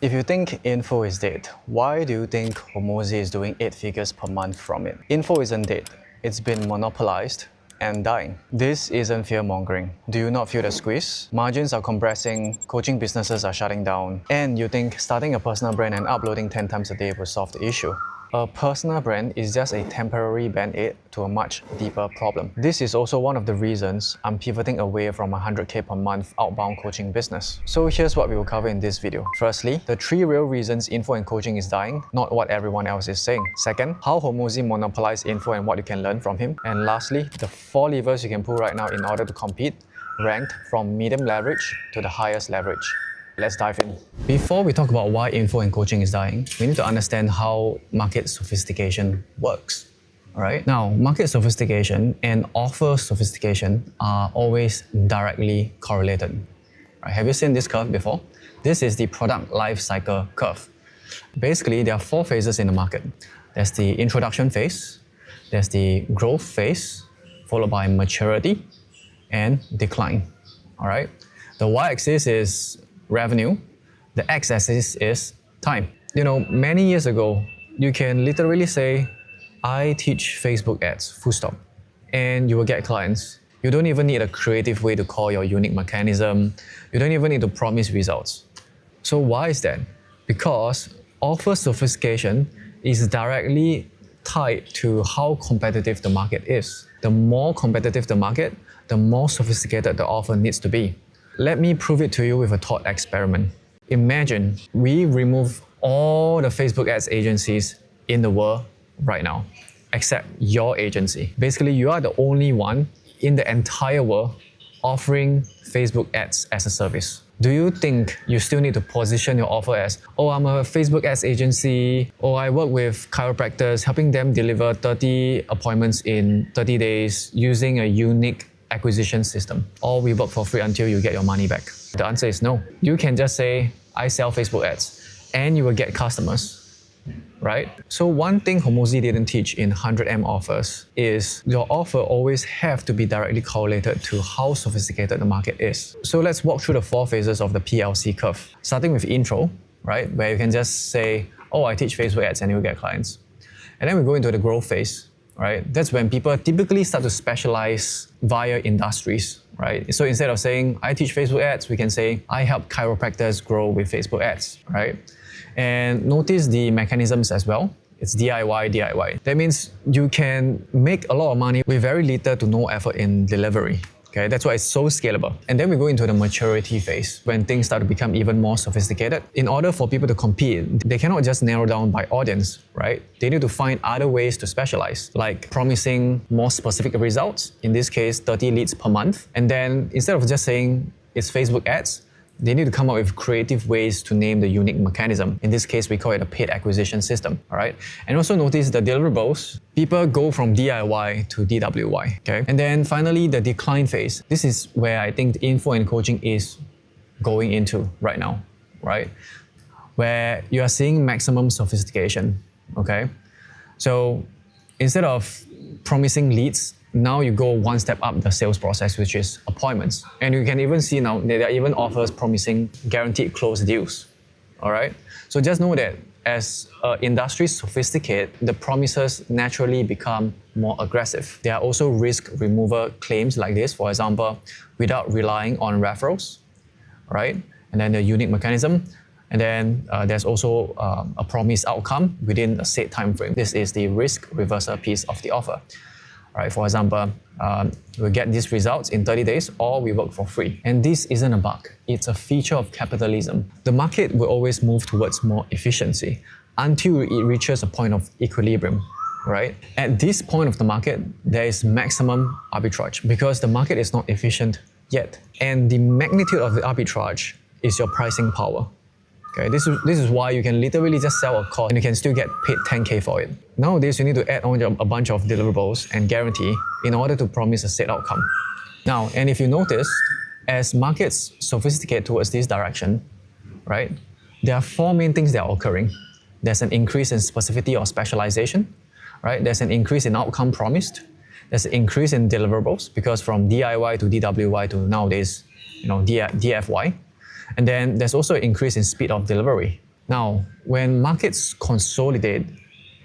If you think info is dead, why do you think Hormozi is doing 8 figures per month from it? Info isn't dead. It's been monopolized and dying. This isn't fear-mongering. Do you not feel the squeeze? Margins are compressing, coaching businesses are shutting down, and you think starting a personal brand and uploading 10 times a day will solve the issue. A personal brand is just a temporary band-aid to a much deeper problem. This is also one of the reasons I'm pivoting away from a 100k per month outbound coaching business. So here's what we will cover in this video. Firstly, the 3 real reasons info and coaching is dying, not what everyone else is saying. Second, how Hormozi monopolized info and what you can learn from him. And lastly, the 4 levers you can pull right now in order to compete, ranked from medium leverage to the highest leverage. Let's dive in. Before we talk about why info and coaching is dying, we need to understand how market sophistication works. Alright? Now, market sophistication and offer sophistication are always directly correlated. Right? Have you seen this curve before? This is the product life cycle curve. Basically, there are 4 phases in the market. There's the introduction phase, there's the growth phase, followed by maturity and decline. Alright? The y-axis is revenue, the x-axis is time. You know, many years ago, you can literally say, I teach Facebook ads, full stop, and you will get clients. You don't even need a creative way to call your unique mechanism. You don't even need to promise results. So why is that? Because offer sophistication is directly tied to how competitive the market is. The more competitive the market, the more sophisticated the offer needs to be. Let me prove it to you with a thought experiment. Imagine we remove all the Facebook ads agencies in the world right now, except your agency. Basically, you are the only one in the entire world offering Facebook ads as a service. Do you think you still need to position your offer as, oh, I'm a Facebook ads agency, or I work with chiropractors, helping them deliver 30 appointments in 30 days using a unique acquisition system, or we work for free until you get your money back? The answer is no. You can just say, I sell Facebook ads, and you will get customers, right? So one thing Hormozi didn't teach in 100M offers is your offer always have to be directly correlated to how sophisticated the market is. So let's walk through the 4 phases of the PLC curve, starting with intro, right? Where you can just say, oh, I teach Facebook ads and you'll get clients. And then we go into the growth phase, right? That's when people typically start to specialize via industries, right? So instead of saying, I teach Facebook ads, we can say, I help chiropractors grow with Facebook ads, right? And notice the mechanisms as well. It's DIY, DIY. That means you can make a lot of money with very little to no effort in delivery. Okay, that's why it's so scalable. And then we go into the maturity phase, when things start to become even more sophisticated. In order for people to compete, they cannot just narrow down by audience, right? They need to find other ways to specialize, like promising more specific results, in this case, 30 leads per month. And then instead of just saying it's Facebook ads, they need to come up with creative ways to name the unique mechanism. In this case, we call it a paid acquisition system, all right? And also notice the deliverables. People go from DIY to DWY, okay? And then finally, the decline phase. This is where I think the info and coaching is going into right now, right? Where you are seeing maximum sophistication, okay? So instead of promising leads, now you go one step up the sales process, which is appointments. And you can even see now there are even offers promising guaranteed close deals. All right. So just know that as industries sophisticate, the promises naturally become more aggressive. There are also risk remover claims like this, for example, without relying on referrals, right? And then the unique mechanism. And then there's also a promised outcome within a set time frame. This is the risk reversal piece of the offer. Right, for example, we get these results in 30 days or we work for free. And this isn't a bug, it's a feature of capitalism. The market will always move towards more efficiency until it reaches a point of equilibrium, right? At this point of the market, there is maximum arbitrage because the market is not efficient yet. And the magnitude of the arbitrage is your pricing power. Okay, this is why you can literally just sell a course and you can still get paid 10k for it. Nowadays, you need to add on a bunch of deliverables and guarantee in order to promise a set outcome. Now, and if you notice, as markets sophisticate towards this direction, right, there are 4 main things that are occurring. There's an increase in specificity or specialization, right? There's an increase in outcome promised. There's an increase in deliverables because from DIY to DWY to nowadays, DFY. And then there's also an increase in speed of delivery. Now, when markets consolidate,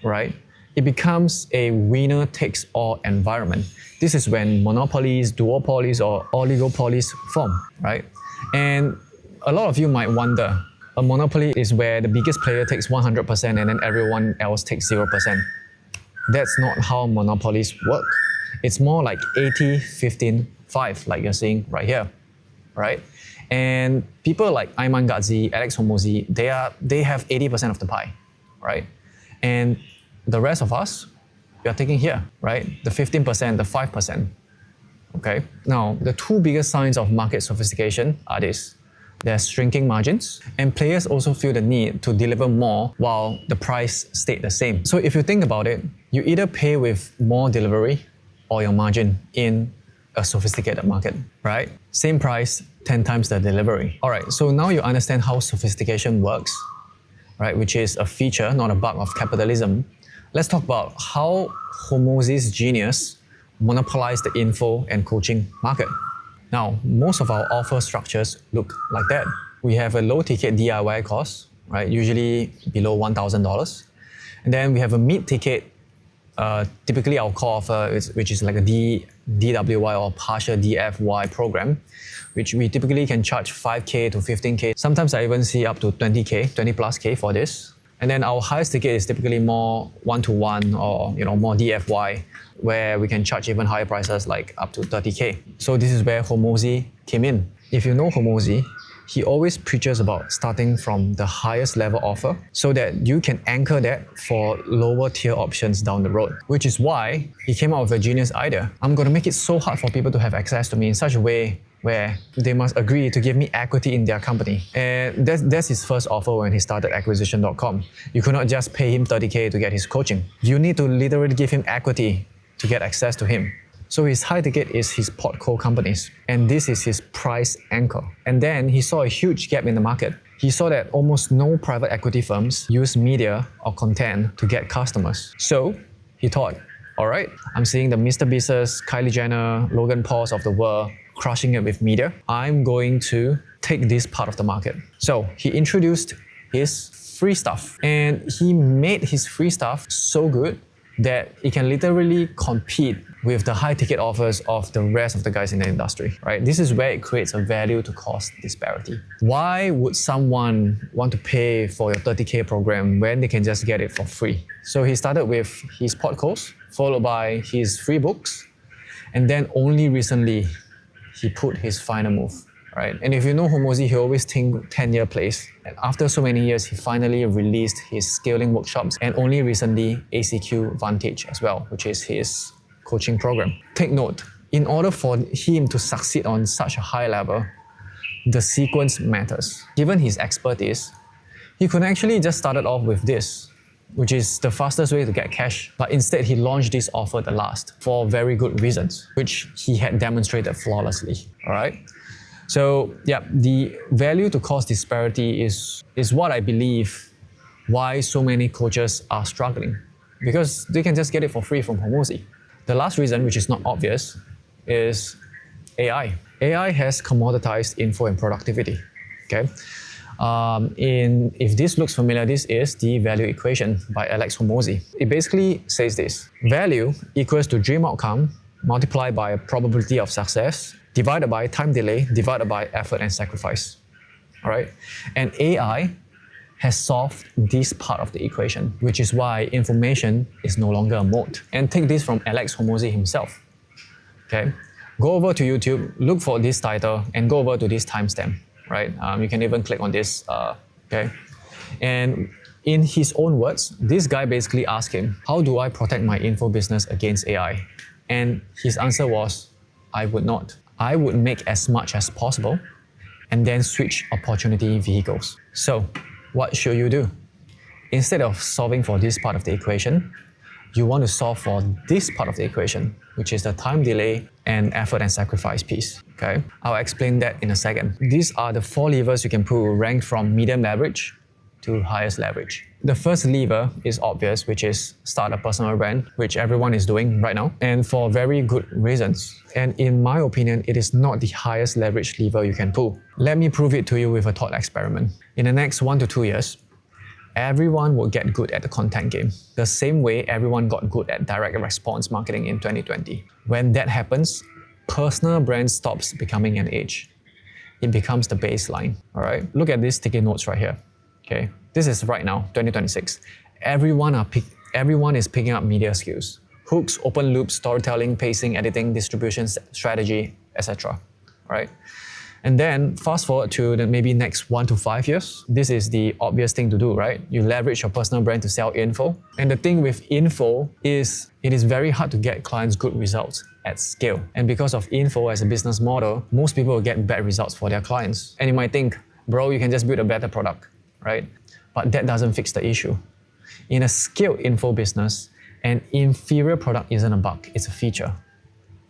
right, it becomes a winner-takes-all environment. This is when monopolies, duopolies, or oligopolies form, right? And a lot of you might wonder, a monopoly is where the biggest player takes 100% and then everyone else takes 0%. That's not how monopolies work. It's more like 80, 15, 5, like you're seeing right here, right? And people like Ayman Ghazi, Alex Hormozi, they have 80% of the pie, right? And the rest of us, we are taking here, right? The 15%, the 5%, okay? Now, the two biggest signs of market sophistication are this. There's shrinking margins, and players also feel the need to deliver more while the price stayed the same. So if you think about it, you either pay with more delivery or your margin in a sophisticated market, right? Same price, 10 times the delivery. All right, so now you understand how sophistication works, right? Which is a feature, not a bug of capitalism. Let's talk about how Hormozi's genius monopolized the info and coaching market. Now, most of our offer structures look like that. We have a low-ticket DIY cost, right? Usually below $1,000. And then we have a mid-ticket, typically our core offer, which is like a DWY or partial DFY program, which we typically can charge 5K to 15K. Sometimes I even see up to 20K, 20 plus K for this. And then our highest ticket is typically more one-to-one or more DFY, where we can charge even higher prices like up to 30K. So this is where Hormozi came in. If you know Hormozi, he always preaches about starting from the highest level offer so that you can anchor that for lower tier options down the road. Which is why he came out with a genius idea. I'm going to make it so hard for people to have access to me in such a way where they must agree to give me equity in their company. And that's his first offer when he started acquisition.com. You could not just pay him 30K to get his coaching. You need to literally give him equity to get access to him. So his high ticket is his portco companies, and this is his price anchor. And then he saw a huge gap in the market. He saw that almost no private equity firms use media or content to get customers. So he thought, all right, I'm seeing the Mr. Beasts, Kylie Jenner, Logan Pauls of the world crushing it with media. I'm going to take this part of the market. So he introduced his free stuff, and he made his free stuff so good that it can literally compete with the high ticket offers of the rest of the guys in the industry, right? This is where it creates a value to cost disparity. Why would someone want to pay for your 30K program when they can just get it for free? So he started with his podcasts, followed by his free books, and then only recently he put his final move, right? And if you know Hormozi, he always think 10-year plays. And after so many years, he finally released his scaling workshops, and only recently ACQ Vantage as well, which is his coaching program. Take note, in order for him to succeed on such a high level, the sequence matters. Given his expertise, he could actually just started off with this, which is the fastest way to get cash. But instead, he launched this offer the last for very good reasons, which he had demonstrated flawlessly, all right? So yeah, the value to cost disparity is what I believe why so many coaches are struggling, because they can just get it for free from Hormozi. The last reason, which is not obvious, is AI. AI has commoditized info and productivity, okay? If this looks familiar, this is the value equation by Alex Hormozi. It basically says this: value equals to dream outcome multiplied by probability of success divided by time delay divided by effort and sacrifice. All right, and AI has solved this part of the equation, which is why information is no longer a moat. And take this from Alex Hormozi himself. Okay, go over to YouTube, look for this title, and go over to this timestamp. Right? You can even click on this, okay? And in his own words, this guy basically asked him, how do I protect my info business against AI? And his answer was, I would not. I would make as much as possible and then switch opportunity vehicles. So what should you do? Instead of solving for this part of the equation, you want to solve for this part of the equation, which is the time delay and effort and sacrifice piece. Okay, I'll explain that in a second. These are the 4 levers you can pull, ranked from medium leverage to highest leverage. The first lever is obvious, which is start a personal brand, which everyone is doing right now, and for very good reasons. And in my opinion, it is not the highest leverage lever you can pull. Let me prove it to you with a thought experiment. In the next 1 to 2 years, everyone will get good at the content game. The same way everyone got good at direct response marketing in 2020. When that happens, personal brand stops becoming an age. It becomes the baseline, all right? Look at these sticky notes right here, okay? This is right now, 2026. Everyone is picking up media skills. Hooks, open loops, storytelling, pacing, editing, distribution, strategy, etc., right? And then fast forward to the maybe next 1 to 5 years, this is the obvious thing to do, right? You leverage your personal brand to sell info. And the thing with info is it is very hard to get clients good results at scale. And because of info as a business model, most people will get bad results for their clients. And you might think, bro, you can just build a better product, right? But that doesn't fix the issue. In a scaled info business, an inferior product isn't a bug, it's a feature.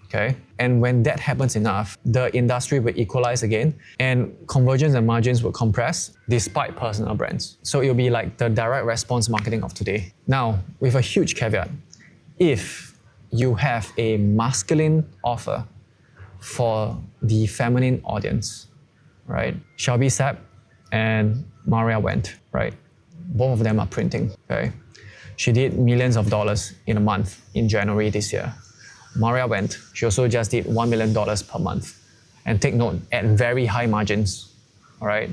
Okay? And when that happens enough, the industry will equalize again and conversions and margins will compress despite personal brands. So it'll be like the direct response marketing of today. Now, with a huge caveat, if you have a masculine offer for the feminine audience, right? Shelby Sapp and Maria Wendt, right? Both of them are printing, okay? She did millions of dollars in a month in January this year. Maria Wendt, she also just did $1 million per month. And take note, at very high margins, all right?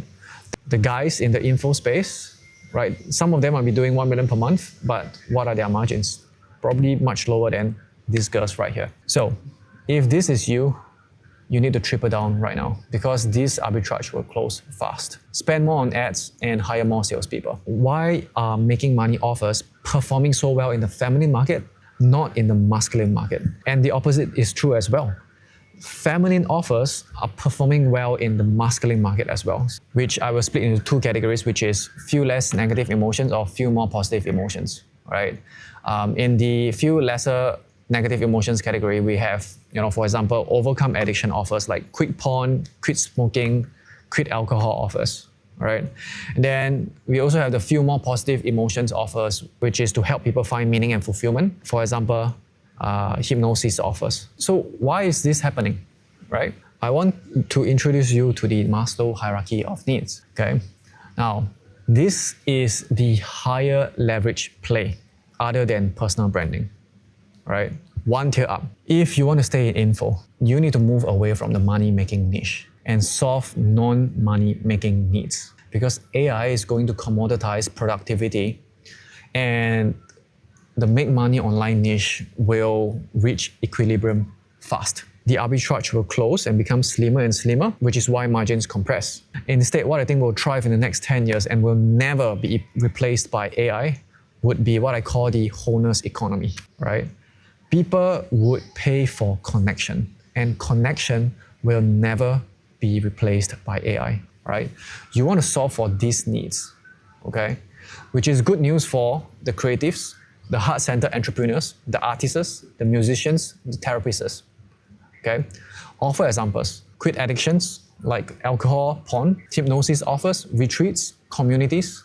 The guys in the info space, right? Some of them might be doing 1 million per month, but what are their margins? Probably much lower than these girls right here. So if this is you, you need to triple down right now because this arbitrage will close fast. Spend more on ads and hire more salespeople. Why are making money offers performing so well in the feminine market, not in the masculine market? And the opposite is true as well. Feminine offers are performing well in the masculine market as well, which I will split into 2 categories, which is few less negative emotions or few more positive emotions, right? In the few lesser negative emotions category, we have, for example, overcome addiction offers like quit porn, quit smoking, quit alcohol offers, right? And then we also have the few more positive emotions offers, which is to help people find meaning and fulfillment. For example, hypnosis offers. So why is this happening, right? I want to introduce you to the Maslow hierarchy of needs, okay? Now, this is the higher leverage play other than personal branding, right? 1 tier up. If you want to stay in info, you need to move away from the money-making niche and solve non-money-making needs because AI is going to commoditize productivity and the make money online niche will reach equilibrium fast. The arbitrage will close and become slimmer and slimmer, which is why margins compress. Instead, what I think will thrive in the next 10 years and will never be replaced by AI would be what I call the wholeness economy, right? People would pay for connection, and connection will never be replaced by AI, right? You want to solve for these needs, okay? Which is good news for the creatives, the heart-centered entrepreneurs, the artists, the musicians, the therapists, okay? Offer examples. Quit addictions like alcohol, porn, hypnosis offers, retreats, communities,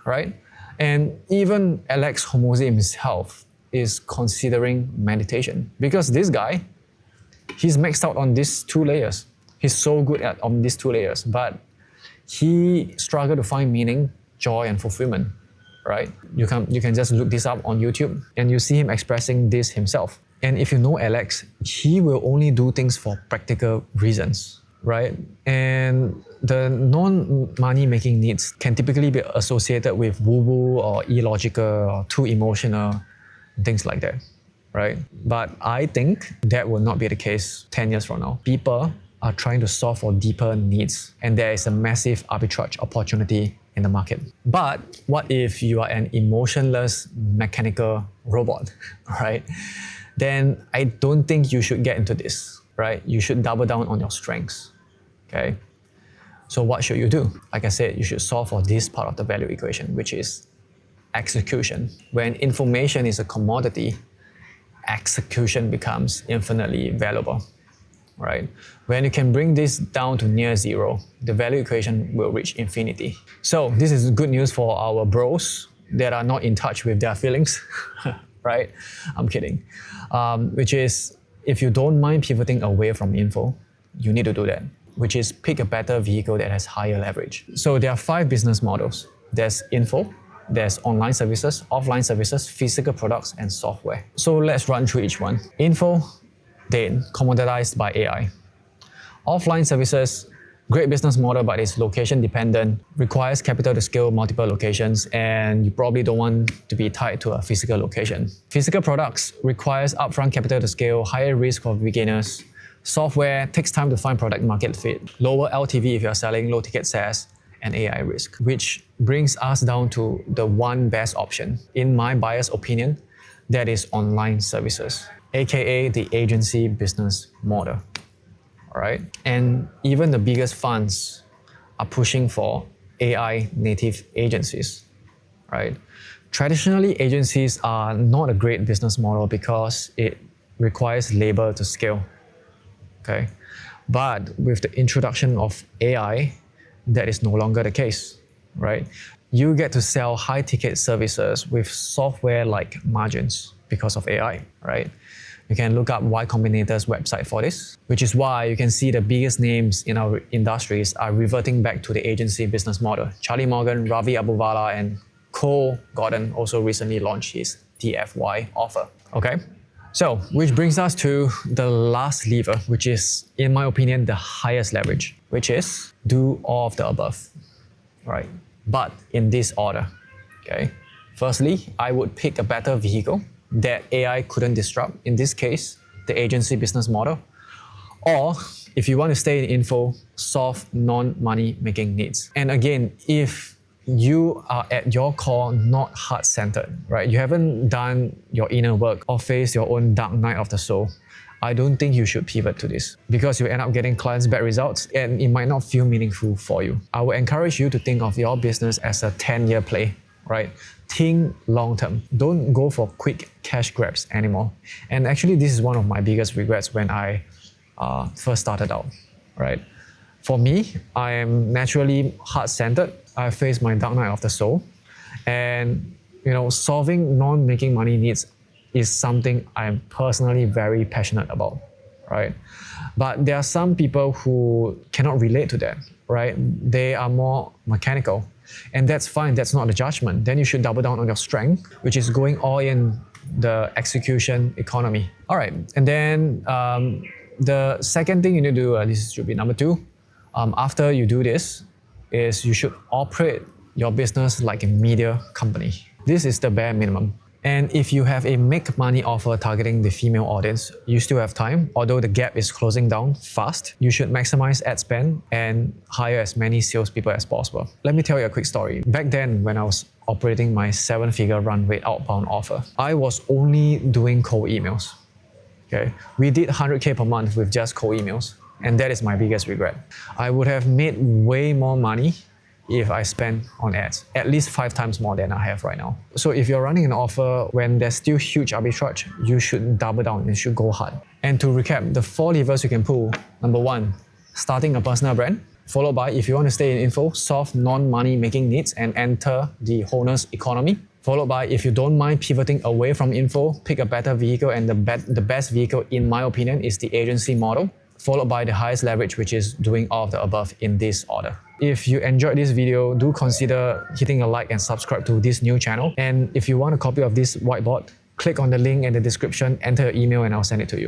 right? And even Alex Hormozi himself is considering meditation because this guy, he's maxed out on these 2 layers. He's so good on these 2 layers, but he struggled to find meaning, joy, and fulfillment, right? You can just look this up on YouTube and you see him expressing this himself. And if you know Alex, he will only do things for practical reasons, right? And the non-money making needs can typically be associated with woo-woo or illogical or too emotional, things like that, right? But I think that will not be the case 10 years from now. People are trying to solve for deeper needs and there is a massive arbitrage opportunity in the market. But what if you are an emotionless mechanical robot, right? Then I don't think you should get into this, right? You should double down on your strengths, okay? So what should you do? Like I said, you should solve for this part of the value equation, which is execution. When information is a commodity, execution becomes infinitely valuable, right? When you can bring this down to near zero, the value equation will reach infinity. So this is good news for our bros that are not in touch with their feelings, right? I'm kidding. Which is, if you don't mind pivoting away from info, you need to do that, which is pick a better vehicle that has higher leverage. So there are 5 business models. There's info, There's online services, offline services, physical products, and software. So let's run through each one. Info, data, commoditized by AI. Offline services, great business model, but it's location dependent, requires capital to scale multiple locations, and you probably don't want to be tied to a physical location. Physical products requires upfront capital to scale, higher risk for beginners. Software takes time to find product market fit, lower LTV if you're selling low ticket SaaS, and AI risk, which brings us down to the one best option, in my biased opinion, that is online services, aka the agency business model. All right? And even the biggest funds are pushing for AI native agencies, right? Traditionally, agencies are not a great business model because it requires labor to scale, okay? But with the introduction of AI, that is no longer the case, right? You get to sell high ticket services with software-like margins because of AI, right? You can look up Y Combinator's website for this, which is why you can see the biggest names in our industries are reverting back to the agency business model. Charlie Morgan, Ravi Abuvala, and Cole Gordon also recently launched his TFY offer, okay? So, which brings us to the last lever, which is, in my opinion, the highest leverage, which is do all of the above, right? But in this order, okay? Firstly, I would pick a better vehicle that AI couldn't disrupt, in this case, the agency business model. Or, if you want to stay in info, solve non-money making needs. And again, if you are at your core not heart-centered, right? You haven't done your inner work or faced your own dark night of the soul, I don't think you should pivot to this because you end up getting clients' bad results and it might not feel meaningful for you. I would encourage you to think of your business as a 10-year play, right? Think long-term. Don't go for quick cash grabs anymore. And actually, this is one of my biggest regrets when I first started out, right? For me, I am naturally heart-centered. I face my dark night of the soul. And solving non-making money needs is something I'm personally very passionate about, right? But there are some people who cannot relate to that, right? They are more mechanical. And that's fine, that's not a judgment. Then you should double down on your strength, which is going all in the execution economy. All right, and then the second thing you need to do, this should be number 2, after you do this, is you should operate your business like a media company. This is the bare minimum. And if you have a make money offer targeting the female audience, you still have time. Although the gap is closing down fast, you should maximize ad spend and hire as many salespeople as possible. Let me tell you a quick story. Back then, when I was operating my 7-figure run rate outbound offer, I was only doing cold emails. Okay, we did 100K per month with just cold emails. And that is my biggest regret. I would have made way more money if I spent on ads, at least 5 times more than I have right now. So if you're running an offer when there's still huge arbitrage, you should double down, you should go hard. And to recap, the 4 levers you can pull, number 1, starting a personal brand, followed by, if you want to stay in info, solve non-money making needs and enter the wholeness economy. Followed by, if you don't mind pivoting away from info, pick a better vehicle, and the best vehicle, in my opinion, is the agency model. Followed by the highest leverage, which is doing all of the above in this order. If you enjoyed this video, do consider hitting a like and subscribe to this new channel. And if you want a copy of this whiteboard, click on the link in the description, enter your email, and I'll send it to you.